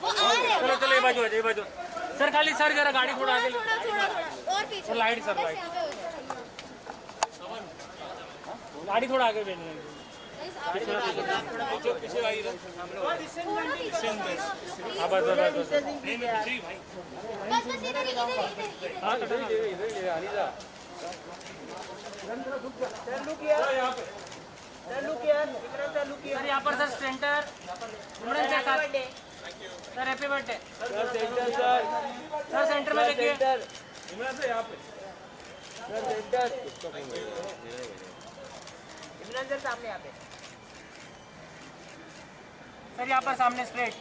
चलो चलो ये बाजू ये बाजू सर खाली सर जरा गाड़ी थोड़ा आगे और पीछे लाइट सर लाइट गाड़ी थोड़ा आगे भेजना पीछे आई हाँ बस बस बस नहीं मैं पीछे ही भाई बस इधर हाँ इधर अलीजा सर यहाँ पर sir centre sir happy birthday sir centre में देखिए इमरान सर यहाँ पे इमरान सर सामने यहाँ पे सर यहाँ पर सामने straight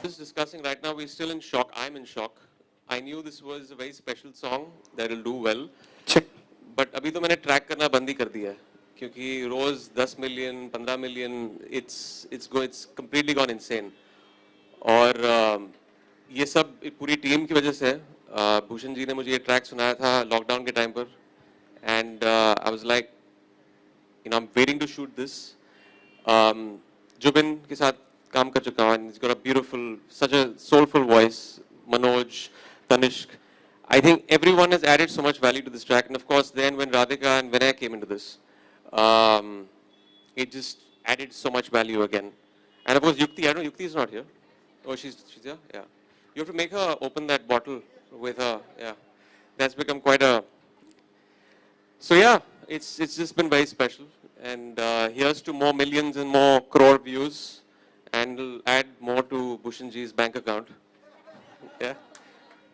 Just discussing right now, we're still in shock. I'm in shock. I knew this was a very special song that will do well. But अभी तो मैंने ट्रैक करना बंद ही कर दिया है क्योंकि रोज 10 million 15 million it's completely gone insane. और ये सब पूरी टीम की वजह से है। भूषण जी ने मुझे ये ट्रैक सुनाया था लॉकडाउन के टाइम पर and I was like, you know, I'm waiting to shoot this. Zubin के साथ काम कर चुका हूँ and he's got a beautiful, such a soulful voice. Manoj, Tanishq. I think everyone has added so much value to this track, and of course, then when Radhika and Vinay came into this, it just added so much value again. And of course, Yukti. I don't know, Yukti is not here. Oh, she's here. Yeah. You have to make her open that bottle with her. Yeah. That's become quite a. So yeah, it's just been very special, and here's to more millions and more crore views, and we'll add more to Bhushanji's bank account. Yeah.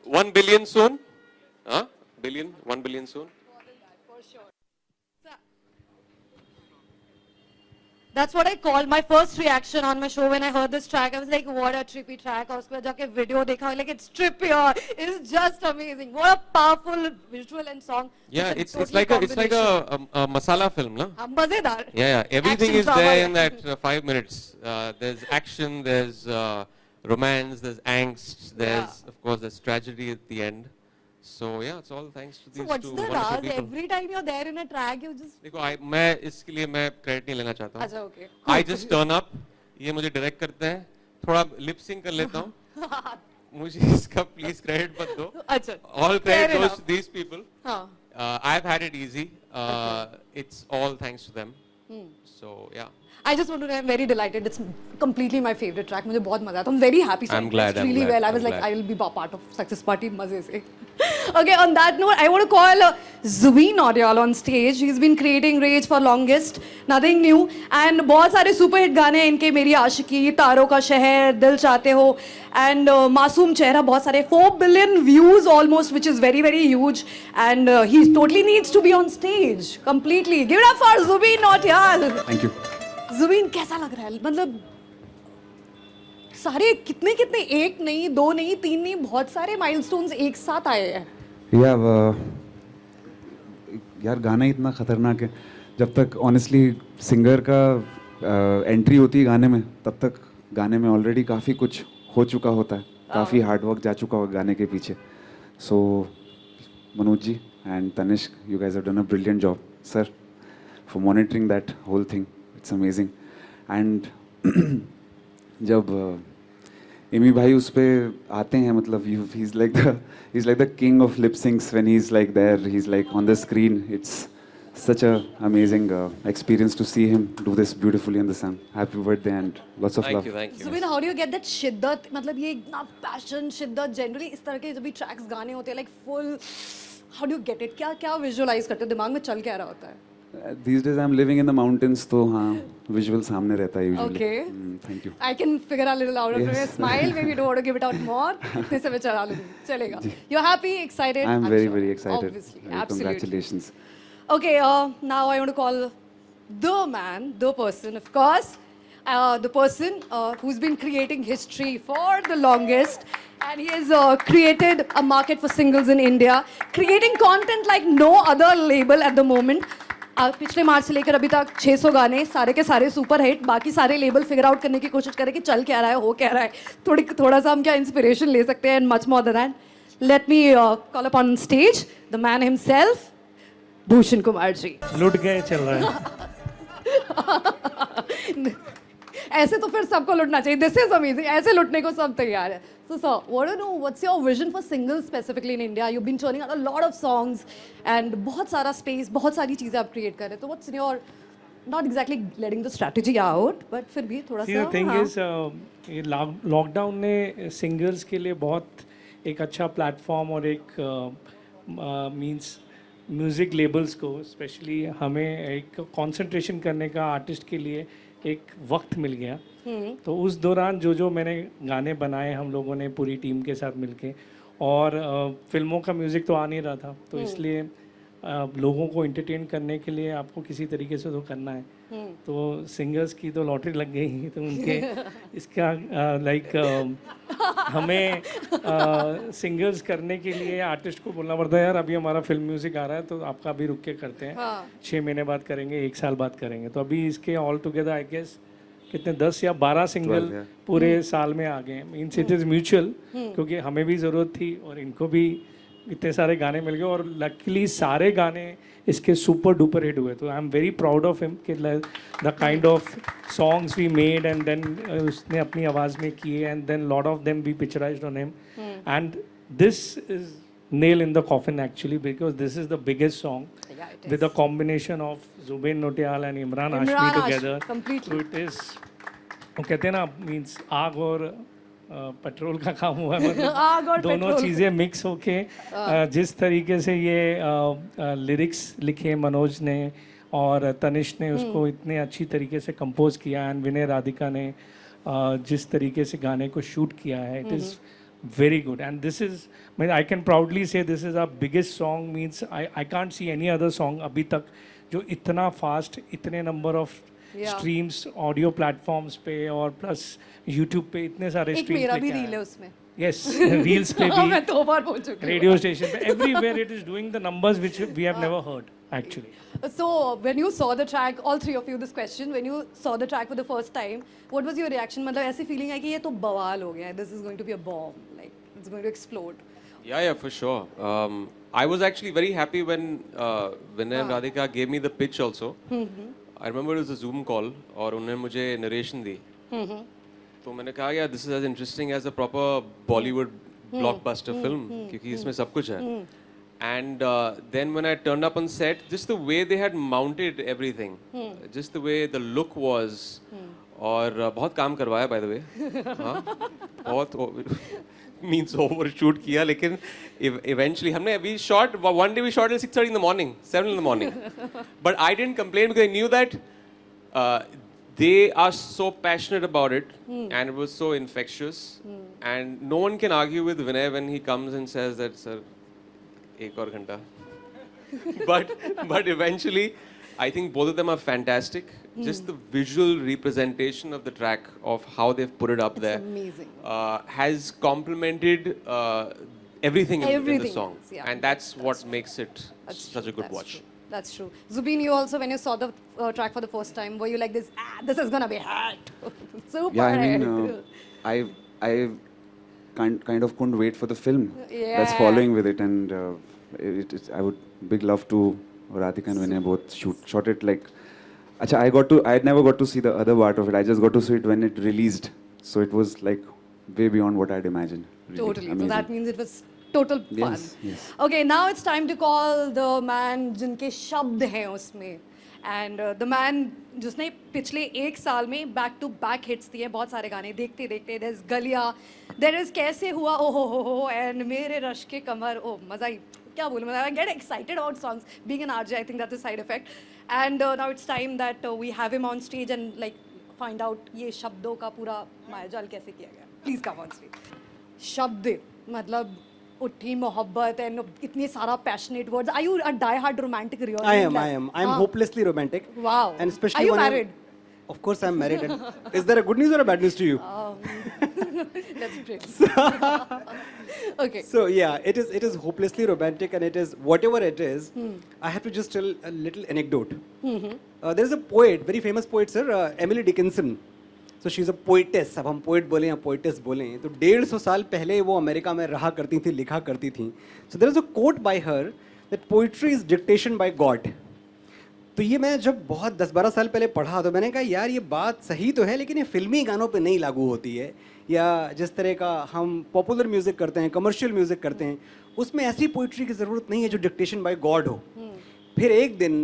1 billion soon? Huh? Billion? 1 billion soon? That's what I called my first reaction on my show when I heard this track. I was like, what a trippy track. और उसके बाद जाके video देखा, like it's trippy. It's just amazing. What a powerful visual and song. Yeah, it's like a masala film, no? मजेदार. Yeah. Everything Action is drama. there in that 5 minutes. There's action, there's romance, there's angst, there's of course there's tragedy at the end. So yeah, it's all thanks to So these what's two the wonderful raz? people. Every time you're there in a track, you just. देखो मैं इसके लिए मैं credit नहीं लेना चाहता अच्छा हूँ. okay. I just turn up. ये मुझे डायरेक्ट करते हैं. थोड़ा लिप सिंक कर लेता हूँ. मुझे इसका प्लीज क्रेडिट मत दो. अच्छा. All Fair credit goes enough. to these people. हाँ. I've had it easy. It's all thanks to them. So yeah. I just want to say I'm very delighted. It's completely my favorite track. मुझे बहुत मजा आता. I'm very happy. So I'm glad, I'm really glad, well. I I'm was like, glad. I will be part of success party. मजे से. Okay. On that note, I want to call Zubeen Nautiyal on stage. He's been creating rage for longest. Nothing new. And बहुत सारे super hit गाने इनके मेरी आशिकी, तारों का शहर, दिल चाहते हो, and मासूम चेहरा बहुत सारे 4 billion views almost, which is very very huge. And he totally needs to be on stage completely. Give it up for Zubeen Nautiyal. Thank you. Jubin कैसा लग रहा है? मतलब सारे कितने कितने एक नहीं दो नहीं तीन नहीं बहुत सारे माइलस्टोन्स एक साथ आए हैं. यार गाना ही इतना खतरनाक है. जब तक ऑनेस्टली सिंगर का एंट्री होती है गाने में तब तक गाने में ऑलरेडी काफ़ी कुछ हो चुका होता है. काफ़ी हार्डवर्क जा चुका होगा गाने के पीछे. So Manoj ji and Tanishk, you guys have done a brilliant job sir for monitoring that whole thing. It's amazing. And जब एमी भाई उस पे आते हैं मतलब he is like the king of lip syncs when he is like there, he is like on the screen. It's such a amazing experience to see him do this beautifully in the sun. Happy birthday and lots of love. Thank you. Zubeen, how do you get that शिद्दत? मतलब ये इतना passion शिद्दत generally इस तरह के जब भी ट्रैक्स गाने होते हैं like full, how do you get it? क्या क्या विजुअलाइज करते हो? दिमाग में चल क्या रहा होता है? These days I'm living in the mountains, तो हाँ visual सामने रहता है usually. Okay. Thank you. I can figure a little out of your Yes. smile. Maybe you don't want to give it out more. इतने से मैं चला लूँगी. चलेगा. You're happy, excited? I'm I'm very sure. very excited. Obviously, absolutely. Congratulations. Okay, now I want to call the man, the person, of course, the person who's been creating history for the longest, and he has created a market for singles in India, creating content like no other label at the moment. पिछले मार्च से लेकर अभी तक 600 गाने, सारे के सारे super hit. बाकी सारे लेबल फिगर आउट करने की कोशिश करें कि चल क्या रहा है, हो क्या रहा है, थोड़ा सा हम क्या इंस्पिरेशन ले सकते हैं, and much more than that. Let me call upon stage the man himself, Bhushan Kumar ji. लुट गए चल रहा है. ऐसे तो फिर सबको लुटना चाहिए. This is amazing. ऐसे लुटने को सब तैयार है. So sir, what do you know? What's your vision for singles specifically in India? You've been churning out a lot of songs and बहुत सारा space, बहुत सारी चीजें आप create कर रहे हैं. तो what's your, not exactly letting the strategy out, but फिर भी थोड़ा See, सा. the thing हाँ. is, ये लॉकडाउन ने सिंगर्स के लिए बहुत एक अच्छा प्लेटफॉर्म और एक मींस म्यूज़िक लेबल्स को स्पेशली हमें एक कंसंट्रेशन करने का आर्टिस्ट के लिए एक वक्त मिल गया. तो उस दौरान जो मैंने गाने बनाए हम लोगों ने पूरी टीम के साथ मिलके, और फिल्मों का म्यूज़िक तो आ नहीं रहा था, तो इसलिए लोगों को एंटरटेन करने के लिए आपको किसी तरीके से तो करना है. तो सिंगर्स की तो लॉटरी लग गई, तो उनके इसका लाइक हमें सिंगर्स करने के लिए आर्टिस्ट को बोलना पड़ता है, यार अभी हमारा फिल्म म्यूज़िक आ रहा है तो आपका अभी रुक के करते हैं. 6 महीने बाद करेंगे, 1 साल बाद करेंगे. तो अभी इसके ऑल टुगेदर आई गेस कितने 10 या 12 सिंगल पूरे साल में आ गए. मीन्स इट इज़ म्यूचुअल, क्योंकि हमें भी ज़रूरत थी और इनको भी इतने सारे गाने मिल गए, और लकीली सारे गाने इसके सुपर डुपर हिट हुए. तो I am very proud of him कि the kind of songs we made and then उसने अपनी आवाज़ में किए, and then lot of them we picturised on him. And this is nail in the coffin actually, because this is the biggest song with a combination of Zubin Nautiyal and Imran Hashmi together. Completely. So it is, वो कहते हैं ना, means आग और petrol का काम हुआ है. आग और मतलब दोनों पेट्रोल. चीज़ें मिक्स होके जिस तरीके से ये लिरिक्स लिखे मनोज ने और तनिष्क ने उसको इतने अच्छी तरीके से कंपोज किया, एंड विनय राधिका ने जिस तरीके से गाने को शूट किया है, it is very good. And this is, I can proudly say this is our biggest song. Means I can't see any other song अभी तक जो इतना fast, इतने number of streams audio platforms पे और plus YouTube पे इतने सारे एक streams मेरा लेके भी आया. रील है उसमें. Yes, reels पे हाँ, भी, मैं 2 बार बोल चुकी हूँ. radio station पे, everywhere it is doing the numbers which we have never heard actually. So when you saw the track, all three of you, this question, when you saw the track for the first time, what was your reaction? मतलब ऐसी feeling है कि ये तो बवाल हो गया है. This is going to be a bomb. Like it's going to explode. Yeah, for sure. I was actually very happy when Vinay and Radhika gave me the pitch also. I remember it was a Zoom call और उन्होंने मुझे narration दी. तो मैंने कहा यार this is as interesting as a proper Bollywood blockbuster film क्योंकि इसमें सब कुछ है. And then when I turned up on set, just the way they had mounted everything, just the way the look was, और बहुत काम करवाया by the way, हाँ, बहुत means overshoot किया, लेकिन eventually हमने we shot one day we shot at 6:30 in the morning, 7 in the morning, but I didn't complain because I knew that they are so passionate about it and it was so infectious, and no one can argue with Vinay when he comes and says that sir एक और घंटा. but eventually I think both of them are fantastic. Just the visual representation of the track, of how they've put it up there, amazing. Has complemented everything in the Everything song, else, yeah. and that's what makes it such a good That's watch. true. That's true. Zubin, you also, when you saw the track for the first time, were you like this? This is gonna be hot. Super Yeah, I hot. mean, I kind of couldn't wait for the film that's Yeah. following with it, and I would big love to Radhika and Vinay both shot it like. Acha, I never got to see the other part of it. I just got to see it when it released, so it was like way beyond what I'd imagined. Really Totally. amazing. So that means it was total fun. Yes, yes. Okay, now it's time to call the man जिनके शब्द हैं उसमें. And the man जिसने पिछले 1 साल में back to back hits दिए, बहुत सारे गाने देखते देखते. There's गलिया, there is कैसे हुआ, ओ हो, and मेरे रश के कमर, oh मजा ही, क्या बोलूँ मैं, I get excited about songs. Being an RJ, I think that's a side effect. And now it's time that we have him on stage and like find out ये शब्दों का पूरा मायाजाल कैसे किया गया. Please come on stage. शब्द मतलब उठी मोहब्बत and इतने सारा passionate words. Are you a die-hard romantic? Really? I am. I'm hopelessly romantic. Wow. And especially Are you when married? Of course, I'm married. And is there a good news or a bad news to you? That's great. Okay. So yeah, it is hopelessly romantic, and it is whatever it is. I have to just tell a little anecdote. There is a poet, very famous poet, sir, Emily Dickinson. So she's a poetess. अब हम poet बोले या poetess बोले, तो 150 साल पहले वो America में रहा करती थी, लिखा करती थी. So there is a quote by her that poetry is dictation by God. तो ये मैं जब बहुत 10-12 साल पहले पढ़ा तो मैंने कहा यार ये बात सही तो है लेकिन ये फिल्मी गानों पे नहीं लागू होती है, या जिस तरह का हम पॉपुलर म्यूज़िक करते हैं, कमर्शियल म्यूज़िक करते हैं, उसमें ऐसी पोइट्री की ज़रूरत नहीं है जो डिक्टेशन बाय गॉड हो। फिर एक दिन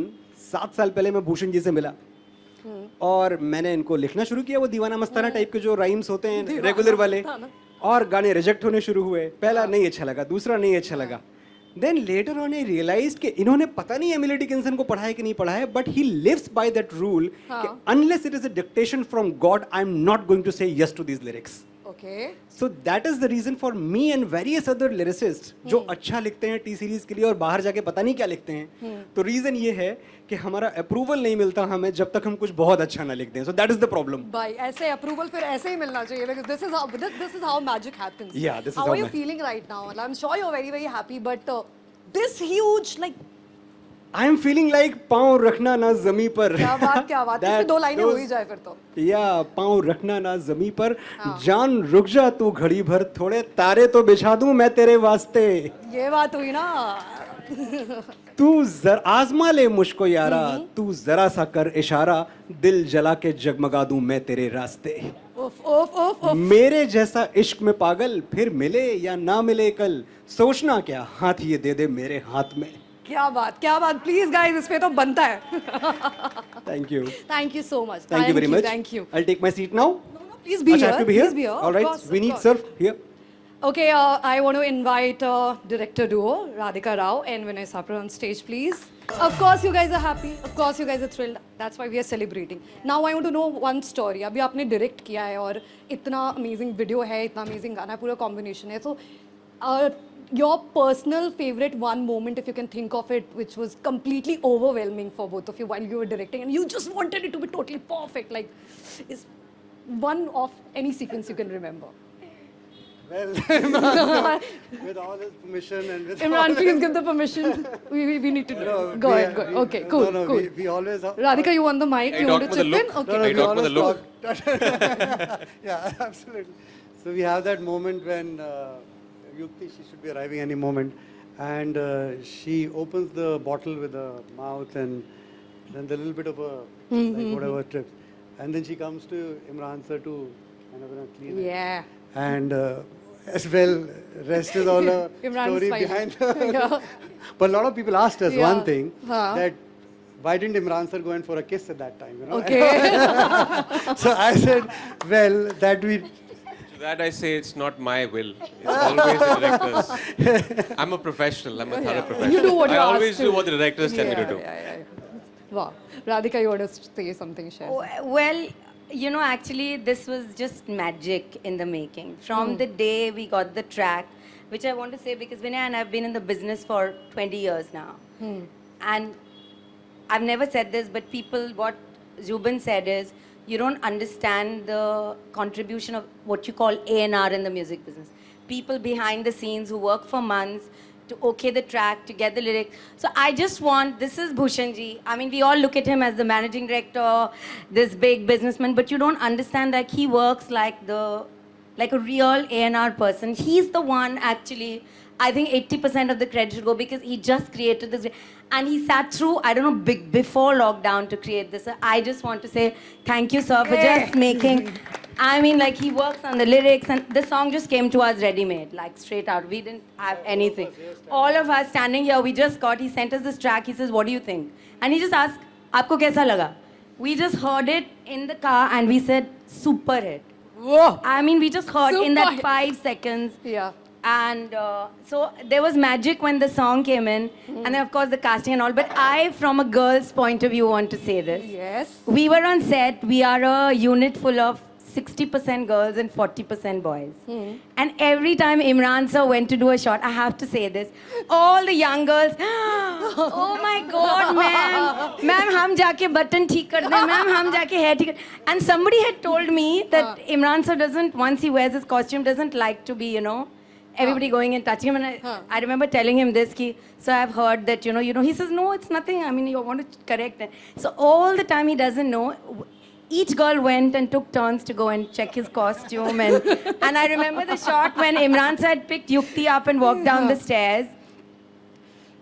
7 साल पहले मैं भूषण जी से मिला और मैंने इनको लिखना शुरू किया, वो दीवाना मस्ताना टाइप के जो राइम्स होते हैं रेगुलर वाले, और गाने रिजेक्ट होने शुरू हुए। पहला नहीं अच्छा लगा, दूसरा नहीं अच्छा लगा। Then later on I realized कि इन्होंने पता नहीं एमिली डिकिंसन को पढ़ा है कि नहीं पढ़ा है, but he lives by that rule कि unless it is a dictation from God I am not going to say yes to these lyrics. Okay. So that is the reason for me and various other lyricists जो अच्छा लिखते हैं T series के लिए और बाहर जाके पता नहीं क्या लिखते हैं, तो रीजन ये है कि हमारा अप्रूवल नहीं मिलता हमें जब तक हम कुछ बहुत अच्छा ना लिख दें। So that is the problem. भाई ऐसे अप्रूवल फिर ऐसे ही मिलना चाहिए, because this is how magic happens. Yeah, this is how how are you ma- feeling right now? Well, I'm sure you're very very happy, but this huge like I am feeling like पाँव रखना ना जमी पर। क्या बात इसमें 2 लाइनें हो ही जाए फिर तो। या पाँव रखना ना जमी पर, जान रुक जा तू घड़ी भर, थोड़े तारे तो बिछा दूं मैं तेरे वास्ते। ये बात हुई ना। तू आजमा ले मुझको यारा, तू जरा सा कर इशारा, दिल जला के जगमगा दूं मैं तेरे रास्ते। उफ उफ उफ उफ। मेरे जैसा इश्क में पागल फिर मिले या ना मिले कल, सोचना क्या हाथ ये दे दे मेरे हाथ में। क्या बात प्लीज गाइस, इस पे तो बनता है। Thank you so much. Thank you very much. Thank you. I'll take my seat now. No, please be Acha, I here. have to be here? Please be here. All Of right, course, we of need course. sir here. Okay, I want to invite director duo Radhika Rao and Vinay Sapra on stage, please. Of course, you guys are happy. Of course, you guys are thrilled. That's why we are celebrating. Now, I want to know one story. अभी आपने direct किया है और इतना amazing video है, इतना amazing गाना है, पूरा combination है. So, your personal favorite one moment, if you can think of it, which was completely overwhelming for both of you while you were directing, and you just wanted it to be totally perfect, like, is one of any sequence you can remember? Well, with all his permission and with Imran, please give the permission. We need to do. Go ahead. Okay, cool, cool. We always Radhika, you want the mic? I You want talk to with the chip in? look. Okay. I talk with the look. yeah, absolutely. So we have that moment when Yukti, she should be arriving any moment, and she opens the bottle with the mouth and then the little bit of a like whatever trips, and then she comes to Imran sir to kind of clean it. Yeah. And as well, rest is all a Imran's story smiling. behind. Yeah. But a lot of people asked us Yeah. one thing, Huh. that why didn't Imran sir go in for a kiss at that time? You know? Okay. So I said, well, that we. To that I say it's not my will. It's always the directors. I'm a professional. I'm a thorough professional. You do what I you're always asked do to. what the directors tell me to do. Yeah. Wow. Radhika, you want to say something, share? Well, you know, actually, this was just magic in the making. From the day we got the track, which I want to say because Vinay and I have been in the business for 20 years now. And I've never said this, but people, what Zubin said is, you don't understand the contribution of what you call A&R in the music business. People behind the scenes who work for months to okay the track, to get the lyrics. So I just want, this is Bhushanji. I mean, we all look at him as the managing director, this big businessman, but you don't understand that he works like a real A&R person. He's the one actually, I think 80% of the credit should go because he just created this. And he sat through, I don't know, before lockdown to create this. I just want to say thank you, sir, for just making, I mean, like he works on the lyrics and the song just came to us ready-made, like straight out. We didn't have anything. All of us standing here, we just got, he sent us this track, he says, what do you think? And he just asked, aapko kaisa laga? We just heard it in the car and we said, super hit. Whoa. I mean, we just heard in Super that hit. 5 seconds. Yeah. And so there was magic when the song came in, and then of course the casting and all. But I, from a girl's point of view, want to say this. Yes. We were on set. We are a unit full of 60% girls and 40% boys. And every time Imran sir went to do a shot, I have to say this, all the young girls, oh my God, ma'am, hum jaake button theek kar de, ma'am, hum jaake hair theek kar. And somebody had told me that Imran sir doesn't, once he wears his costume, doesn't like to be, you know, everybody going and touching him. And I remember telling him this, so I've heard that, you know, he says, no, it's nothing. I mean, you want to correct it. So all the time he doesn't know. Each girl went and took turns to go and check his costume. And I remember the shot when Imran sir had picked Yukti up and walked down the stairs.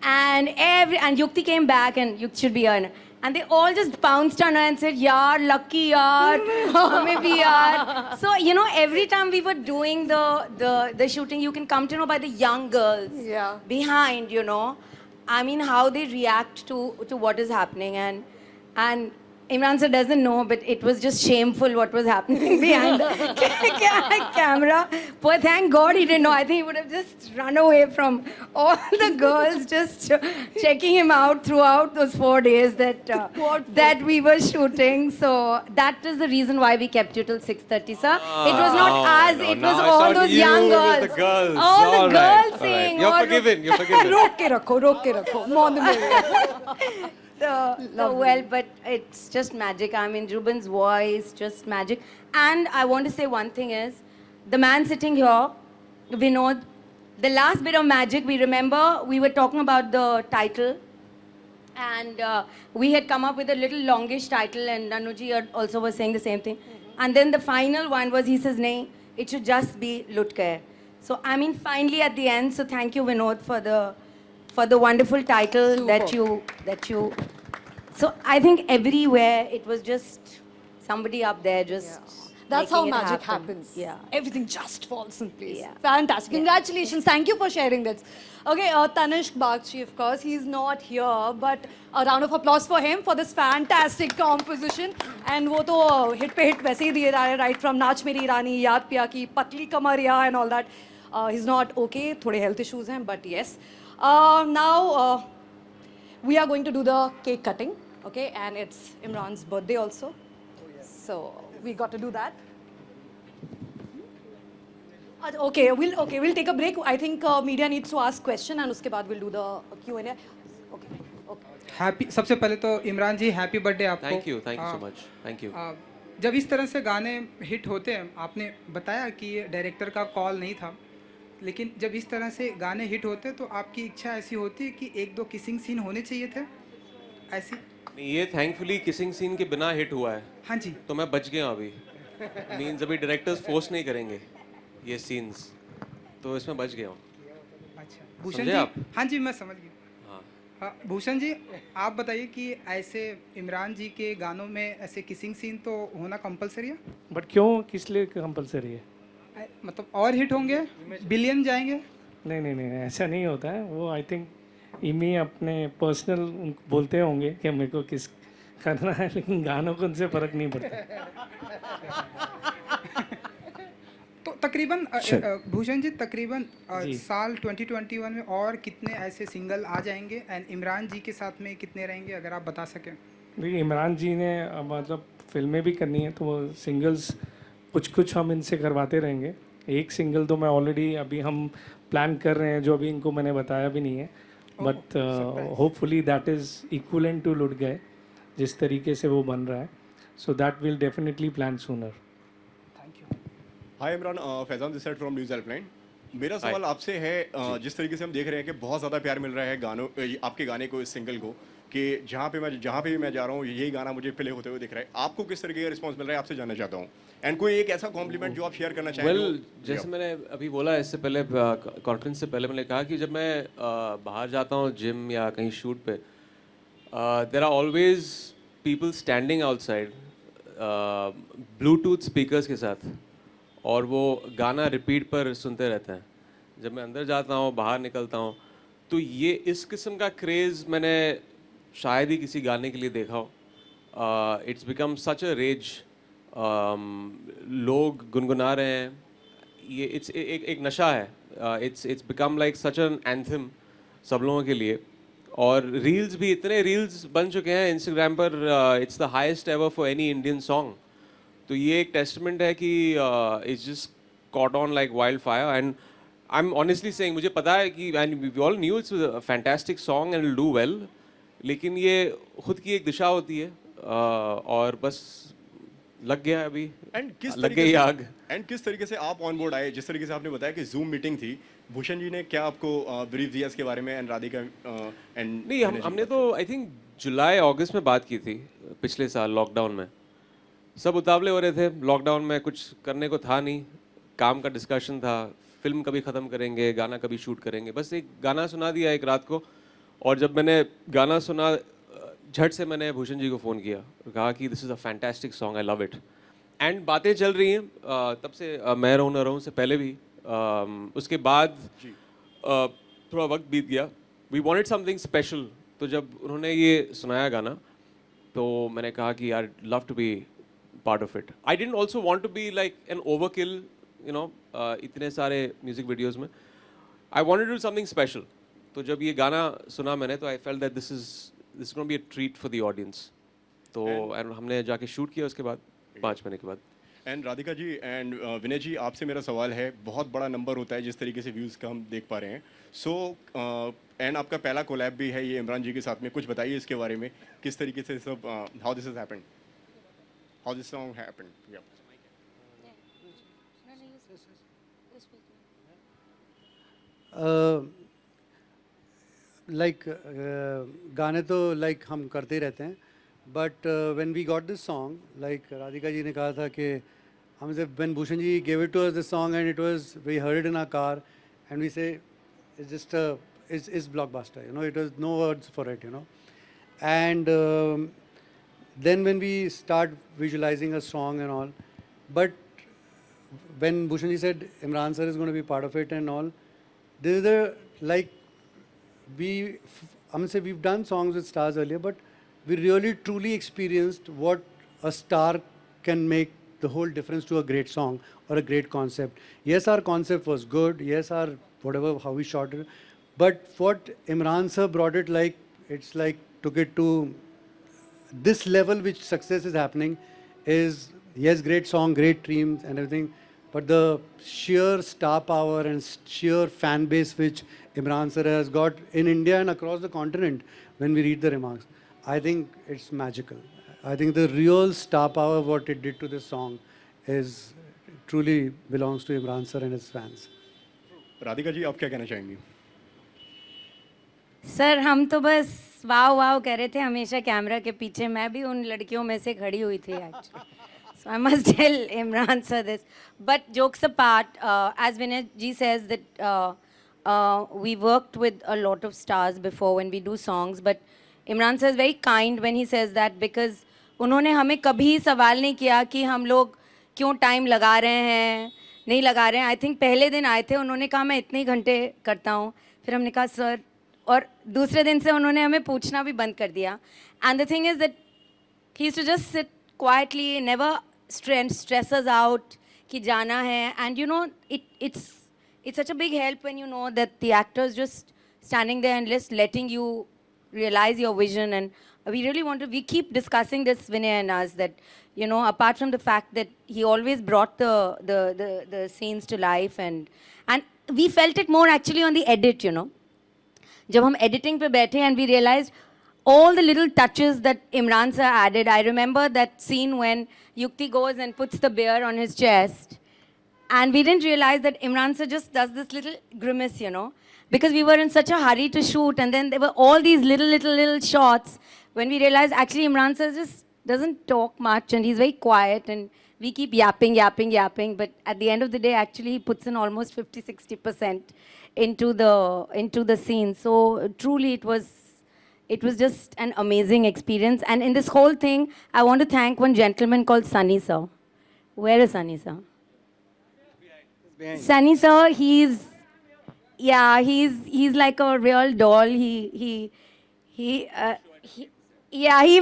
and Yukti came back, and Yukti should be here. And they all just bounced on her and said, "Yaar, lucky yaar, hame bhi yaar." So you know, every time we were doing the shooting, you can come to know by the young girls Yeah. behind, you know, I mean, how they react to what is happening, and Imran sir doesn't know, but it was just shameful what was happening behind the camera. But thank God he didn't know. I think he would have just run away from all the girls, just checking him out throughout those 4 days that we were shooting. So that is the reason why we kept you till 6:30, sir. It was not us. no, It now was it's all on those you young with girls. the girls. All the All right, girls all right. saying. You're all forgiven. You're forgiven. रोक के रखो मौन में Well, but it's just magic. I mean, Ruben's voice, just magic. And I want to say one thing is, the man sitting here, Vinod, the last bit of magic, we remember we were talking about the title. And we had come up with a little longish title, and Nanuji also was saying the same thing. And then the final one was, he says, "Nahi, it should just be Lutkar." So, I mean, finally at the end, so thank you, Vinod, for the wonderful title that you. So I think everywhere it was just somebody up there just. That's how making it magic happen. happens. Yeah. Everything just falls in place. Yeah. Fantastic. Yeah. Congratulations. Thank you for sharing this. Okay, Tanishq Bagchi, of course, he's not here, but a round of applause for him for this fantastic composition. And वो तो hit पे hit वैसे ही दिए जा रहे हैं, right from नाच मेरी रानी, याद पिया की, पतली कमरिया and all that. He's not okay, थोड़े health issues हैं, but yes. Now we are going to do the cake cutting, okay? And it's Imran's birthday also. So we got to do that. Okay, we'll take a break. I think media needs to ask question, and उसके बाद we'll do the Q&A. Okay. Happy सबसे पहले तो इमरान जी happy birthday आपको। Thank you so much. Thank you. जब इस तरह से गाने हिट होते हैं, आपने बताया कि ये डायरेक्टर का कॉल नहीं था, लेकिन जब इस तरह से गाने हिट होते हैं तो आपकी इच्छा ऐसी होती है कि एक दो किसिंग सीन होने चाहिए थे ऐसी? ये थैंकफुली किसिंग सीन के बिना हिट हुआ है। हाँ जी। तो मैं बच गया अभी। मीन्स अभी डायरेक्टर्स फोर्स नहीं करेंगे ये सीन्स, तो इसमें बच गया हूँ। अच्छा भूषण समझे जी। आप? हाँ जी मैं समझ गया। हाँ भूषण जी आप बताइए कि ऐसे इमरान जी के गानों में ऐसे किसिंग सीन तो होना कंपलसरी है? बट क्यों, किस लिए कंपलसरी है? मतलब और हिट होंगे, बिलियन जाएंगे? नहीं, ऐसा नहीं होता है। वो आई थिंक इमी अपने पर्सनल बोलते होंगे कि मेरे को किस करना है, लेकिन गानों को उनसे फ़र्क नहीं पड़ता। तो तकरीबन भूषण जी तकरीबन साल 2021 में और कितने ऐसे सिंगल आ जाएंगे एंड इमरान जी के साथ में कितने रहेंगे, अगर आप बता सकें? देखिए इमरान जी ने मतलब फिल्में भी करनी है, तो वो सिंगल्स कुछ हम इनसे करवाते रहेंगे। एक सिंगल तो मैं ऑलरेडी अभी हम प्लान कर रहे हैं, जो अभी इनको मैंने बताया भी नहीं है, but hopefully that is equivalent to लुट गए जिस तरीके से वो बन रहा है। So that will definitely plan sooner. Hi Imran, Faizan this side from news helpline. मेरा सवाल आपसे है, जिस तरीके से हम देख रहे हैं कि बहुत ज़्यादा प्यार मिल रहा है गानों आपके गाने को, इस सिंगल को, कि जहाँ पे भी मैं जा रहा हूँ यही गाना मुझे प्ले होते हुए दिख रहा है, आपको किस तरीके का रिस्पांस मिल रहा है, आपसे जानना चाहता हूँ। एंड कोई एक ऐसा कॉम्प्लीमेंट जो आप शेयर करना चाहें? वेल, जैसे मैंने अभी बोला, इससे पहले कॉन्फ्रेंस से पहले मैंने कहा कि जब मैं बाहर जाता हूँ जिम या कहीं शूट पे, there are always people standing outside Bluetooth speakers के साथ, और वो गाना रिपीट पर सुनते रहते हैं। जब मैं अंदर जाता हूँ, बाहर निकलता हूँ, तो ये इस किस्म का क्रेज़ मैंने शायद ही किसी गाने के लिए देखा हो। It's become such a rage, लोग गुनगुना रहे हैं, ये इट्स एक नशा है। It's become like such an anthem सब लोगों के लिए। और रील्स भी, इतने रील्स बन चुके हैं इंस्टाग्राम पर, it's the highest ever for any Indian song. तो ये एक टेस्टमेंट है कि it's just caught on like wild fire. And I am honestly saying, मुझे पता है कि and we all knew it's a fantastic song and will do well, लेकिन ये खुद की एक दिशा होती है, और बस लग गया है अभी, एंड लग गई आग। एंड किस तरीके से आप ऑन बोर्ड आए? जिस तरीके से आपने बताया कि जूम मीटिंग थी, भूषण जी ने क्या आपको ब्रीफ दिया इसके बारे में, एंड राधिका एंड नहीं, हमने तो आई थिंक जुलाई अगस्त में बात की थी पिछले साल लॉकडाउन में। सब उतावले हो रहे थे, लॉकडाउन में कुछ करने को था नहीं, काम का डिस्कशन था, फिल्म कभी ख़त्म करेंगे, गाना कभी शूट करेंगे। बस एक गाना सुना दिया एक रात को, और जब मैंने गाना सुना झट से मैंने भूषण जी को फ़ोन किया, कहा कि this is a fantastic song, I love it. And बातें चल रही हैं तब से, मैं रहूँ ना रहूँ से पहले भी। उसके बाद थोड़ा वक्त बीत गया, वी वांटेड समथिंग स्पेशल। तो जब उन्होंने ये सुनाया गाना तो मैंने कहा कि यार love to be part of it. I didn't also want to be like an overkill, you know, इतने सारे म्यूजिक वीडियोज़ में। I wanted to do something special. तो जब ये गाना सुना मैंने तो I felt that this is gonna be a treat for the audience. तो and हमने जाके शूट किया उसके बाद 5 महीने के बाद। एंड राधिका जी एंड विनय जी, आपसे मेरा सवाल है, बहुत बड़ा नंबर होता है जिस तरीके से व्यूज़ का हम देख पा रहे हैं। सो एंड आपका पहला कोलैब भी है ये इमरान जी के साथ में, कुछ बताइए इसके बारे में, किस तरीके से सब, how this has happened, how this song happened. या लाइक गाने तो लाइक हम करते ही रहते हैं, but when we got this song, like Radhika ji ने कहा था कि हम से when Bhushan ji gave it to us this song and it was we heard it in our car and we say it's just it's blockbuster, you know, it was no words for it, you know. And then when we start visualizing a song and all, but when Bhushan ji said Imran sir is going to be part of it and all, there is a like we've done songs with stars earlier, but we really truly experienced what a star can make the whole difference to a great song or a great concept. Yes, our concept was good. Yes, our whatever how we shot it, but what Imran sir brought it, like it's like took it to this level which success is happening is, yes, great song, great dreams and everything, but the sheer star power and sheer fan base which Imran sir has got in India and across the continent, when we read the remarks, I think it's magical. I think the real star power what it did to this song is truly belongs to Imran sir and his fans. Radhika ji, आप क्या कहना चाहेंगी? Sir हम तो बस वाव वाव कह रहे थे हमेशा कैमरा के पीछे। मैं भी उन लड़कियों में से खड़ी हुई थी actually. So I must tell Imran sir this, but jokes apart, as Vinay ji says that we worked with a lot of stars before when we do songs, but Imran sir is very kind when he says that, because उन्होंने हमें कभी सवाल नहीं किया कि हम लोग क्यों टाइम लगा रहे हैं, नहीं लगा रहे हैं। आई थिंक पहले दिन आए थे, उन्होंने कहा मैं इतने घंटे करता हूँ। फिर हमने कहा सर, और दूसरे दिन से उन्होंने हमें पूछना भी बंद कर दिया। And the thing is that he used to just sit quietly, never stress us out कि जाना है। And you know it's such a big help when you know that the actors just standing there and just letting you realize your vision. And we really want to, we keep discussing this, Vinay and us, that, you know, apart from the fact that he always brought the scenes to life, and we felt it more actually on the edit, you know. जब हम editing पे बैठे and we realized all the little touches that Imran sir added. I remember that scene when Yukti goes and puts the beer on his chest, and we didn't realize that Imran sir just does this little grimace, you know, because we were in such a hurry to shoot, and then there were all these little shots when we realized actually Imran sir just doesn't talk much and he's very quiet, and we keep yapping, but at the end of the day actually he puts in almost 50-60% into the scene. So truly it was just an amazing experience. And in this whole thing I want to thank one gentleman called Sunny sir. Where is Sunny sir? Sunny sir, he's like a real doll. He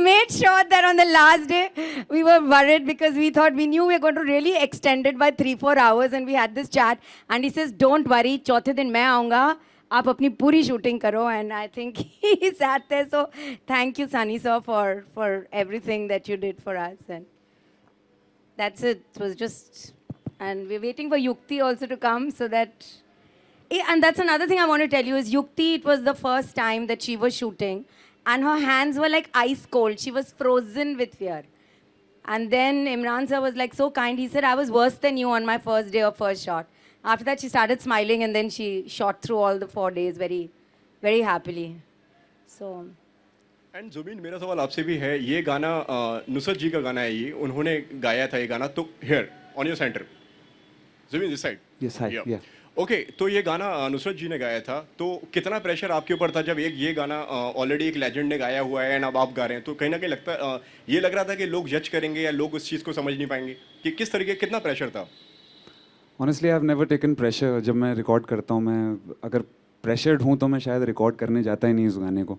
made sure that on the last day we were worried because we thought, we knew we were going to really extend it by 3-4 hours, and we had this chat and he says, don't worry, चौथे दिन मैं आऊँगा, आप अपनी पूरी shooting करो. And I think he sat there. So thank you, Sunny sir, for everything that you did for us. And that's it. It was just, and we're waiting for Yukti also to come so that, and that's another thing I want to tell you is Yukti, it was the first time that she was shooting and her hands were like ice cold. She was frozen with fear. And then Imran sir was like so kind. He said, I was worse than you on my first day of first shot. After that, she started smiling and then she shot through all the 4 days very, very happily. So. And Zubeen, मेरा सवाल आपसे भी है, ये गाना नुसरत जी का गाना है, ये उन्होंने गाया था ये गाना, तो here on your centre Zubeen this side, Yes, hi. Yeah. Okay तो ये गाना नुसरत जी ने गाया था, तो कितना प्रेशर आपके ऊपर था जब ये गाना ऑलरेडी एक लेजेंड ने गाया हुआ है एंड अब आप गा रहे हैं, तो कहीं ना कहीं लगता ये लग रहा था कि लोग जज करेंगे या लोग उस चीज़ को समझ नहीं पाएंगे, कि किस तरीके कितना प्रेशर था? Honestly I have never taken pressure. जब मैं रिकॉर्ड करता हूँ, मैं अगर प्रेशर्ड हूँ तो मैं शायद रिकॉर्ड करने जाता ही नहीं इस गाने को।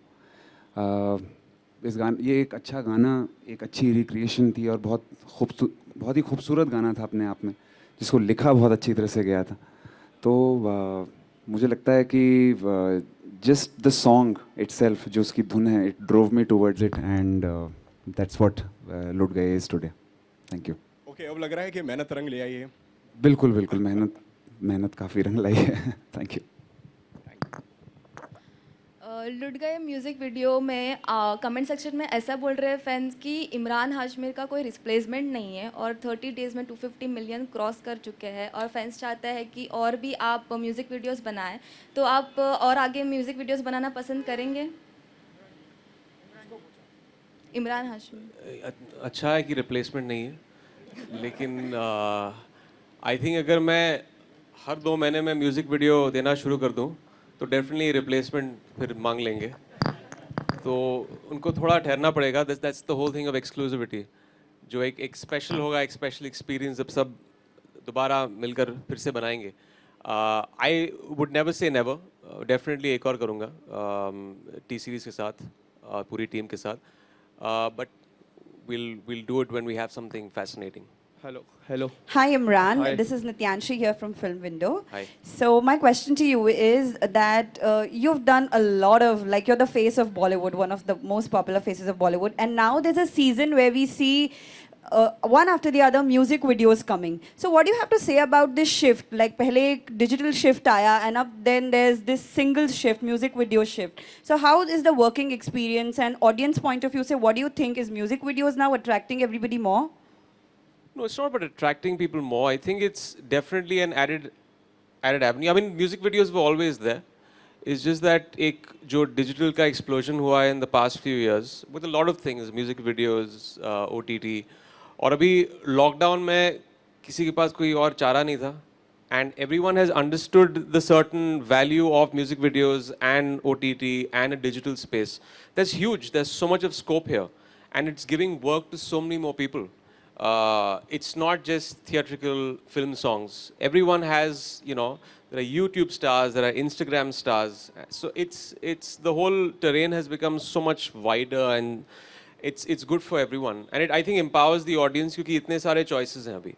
ये एक अच्छा गाना, एक अच्छी रिक्रिएशन थी और बहुत ही खूबसूरत गाना था अपने आप में, जिसको लिखा बहुत अच्छी तरह से गया था। तो मुझे लगता है कि जस्ट द सॉन्ग इटसेल्फ, जो उसकी धुन है, it drove me towards it and that's what लुट गए is today. Thank you. Okay, अब लग रहा है कि मेहनत रंग ले आई है। बिल्कुल बिल्कुल, मेहनत काफ़ी रंग लाई है। Thank you. लुट गए म्यूज़िक वीडियो में कमेंट सेक्शन में ऐसा बोल रहे हैं फैंस कि इमरान हाशमी का कोई रिप्लेसमेंट नहीं है और 30 डेज़ में 250 मिलियन क्रॉस कर चुके हैं और फैंस चाहते हैं कि और भी आप म्यूज़िक वीडियोस बनाएं, तो आप और आगे म्यूज़िक वीडियोस बनाना पसंद करेंगे? इमरान हाशमी। अच्छा है कि रिप्लेसमेंट नहीं है, लेकिन आई थिंक अगर मैं हर 2 महीने में म्यूज़िक वीडियो देना शुरू कर दूं तो डेफिनेटली रिप्लेसमेंट फिर मांग लेंगे, तो उनको थोड़ा ठहरना पड़ेगा। That's the whole thing of exclusivity. जो एक स्पेशल होगा, एक स्पेशल एक्सपीरियंस जब सब दोबारा मिलकर फिर से बनाएंगे। I would never say never, definitely एक और करूँगा टी सीरीज़ के साथ, पूरी टीम के साथ, but we'll do it when we have something fascinating. Hello. Hi Imran, Hi. this is Nityanshi here from Film Window. Hi. So my question to you is that you've done a lot of, like, you're the face of Bollywood, one of the most popular faces of Bollywood, and now there's a season where we see one after the other music videos coming. So what do you have to say about this shift? Like pehle ek digital shift aaya and then there's this single shift, music video shift. So how is the working experience and audience point of view? Say, what do you think, is music videos now attracting everybody more? No, it's not about attracting people more. I think it's definitely an added avenue. I mean, music videos were always there. It's just that एक जो digital का explosion हुआ है in the past few years with a lot of things, music videos, OTT, और अभी lockdown में किसी के पास कोई और चारा नहीं था, and everyone has understood the certain value of music videos and OTT and a digital space. That's huge. There's so much of scope here, and it's giving work to so many more people. It's not just theatrical film songs. Everyone has, you know, there are YouTube stars, there are Instagram stars. So it's the whole terrain has become so much wider, and it's good for everyone. And it, I think, empowers the audience क्योंकि इतने सारे choices हैं अभी.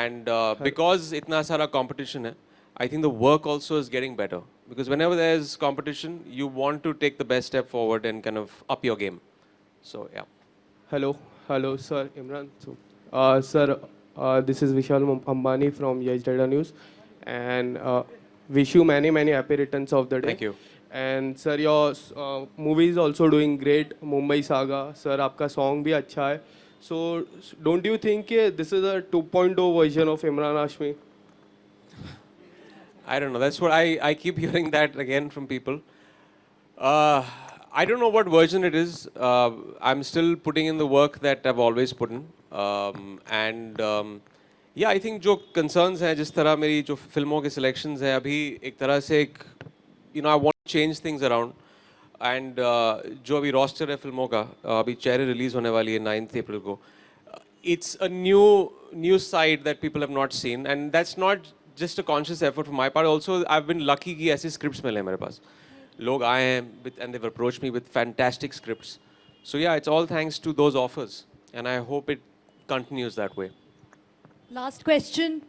And because इतना सारा competition है, I think the work also is getting better. Because whenever there's competition, you want to take the best step forward and kind of up your game. So yeah. Hello, sir, Imran. So, sir, this is Vishal Ambani from Yes Data News, and wish you many happy returns of the day. Thank you. And sir, your movie is also doing great. Mumbai Saga, sir, आपका song भी अच्छा है. So, don't you think this is a 2.0 version of Imran Hashmi? I don't know. That's what I keep hearing that again from people. I don't know what version it is. I'm still putting in the work that I've always put in. Yeah, I think जो concerns हैं, जिस तरह मेरी जो फिल्मों के selections हैं अभी एक तरह से एक, you know, I want to change things around. And जो अभी roster है फिल्मों का, अभी चेहरे release होने वाली है 9th April को. It's a new side that people have not seen, and that's not just a conscious effort from my part. Also, I've been lucky कि ऐसे scripts मिले हैं मेरे पास. लोग आए हैं and they've approached me with fantastic scripts. So yeah, it's all thanks to those offers, and I hope it continues that way. Last question.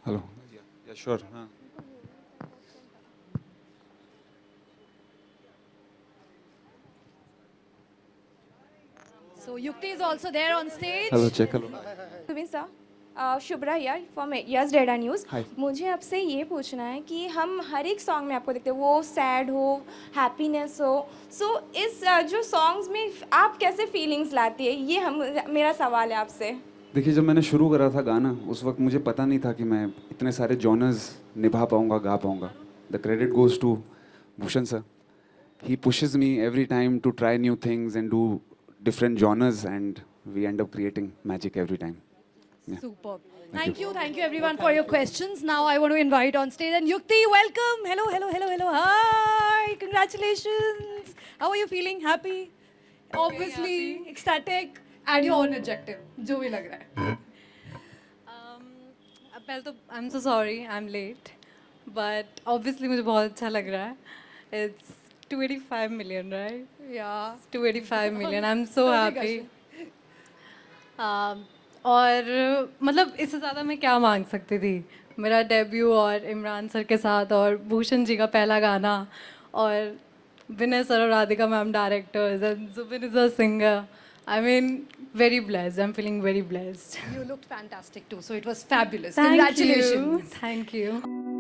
Hello. Yeah, sure. So Yukti is also there on stage. Hello, check. Hello. Sir, Shubhra here from yes data news. Hi. मुझे आपसे ये पूछना है कि हम हर एक song में आपको देखते हैं, वो सैड हो, हैप्पीनेस हो, सो इस जो सॉन्ग्स में आप कैसे फीलिंग्स लाती है, ये मेरा सवाल है आपसे। देखिए, जब मैंने शुरू करा था गाना, उस वक्त मुझे पता नहीं था कि मैं इतने सारे जॉनर्स निभा पाऊँगा, गा पाऊँगा. The credit goes to Bhushan sir. He pushes me every time to try new things and different genres, and we end up creating magic every time. Yeah. Superb. Thank Thank you everyone for your questions. Now I want to invite on stage and Yukti, welcome. Hello, hello, hello, hello. Hi, congratulations. How are you feeling? Happy? Obviously, ecstatic. And your own adjective, जो भी लग रहा है. पहले तो I am so I am late but obviously मुझे बहुत अच्छा लग रहा है it's 285 million right Yeah. 285 million I am so happy और मतलब इससे ज़्यादा मैं क्या मांग सकती थी मेरा डेब्यू और इमरान सर के साथ और भूषण जी का पहला गाना और विनय सर और Radhika ma'am directors and Zubin is a singer I mean, very blessed. I'm feeling very blessed. You looked fantastic too, so it was fabulous. Thank Congratulations. you. Thank you.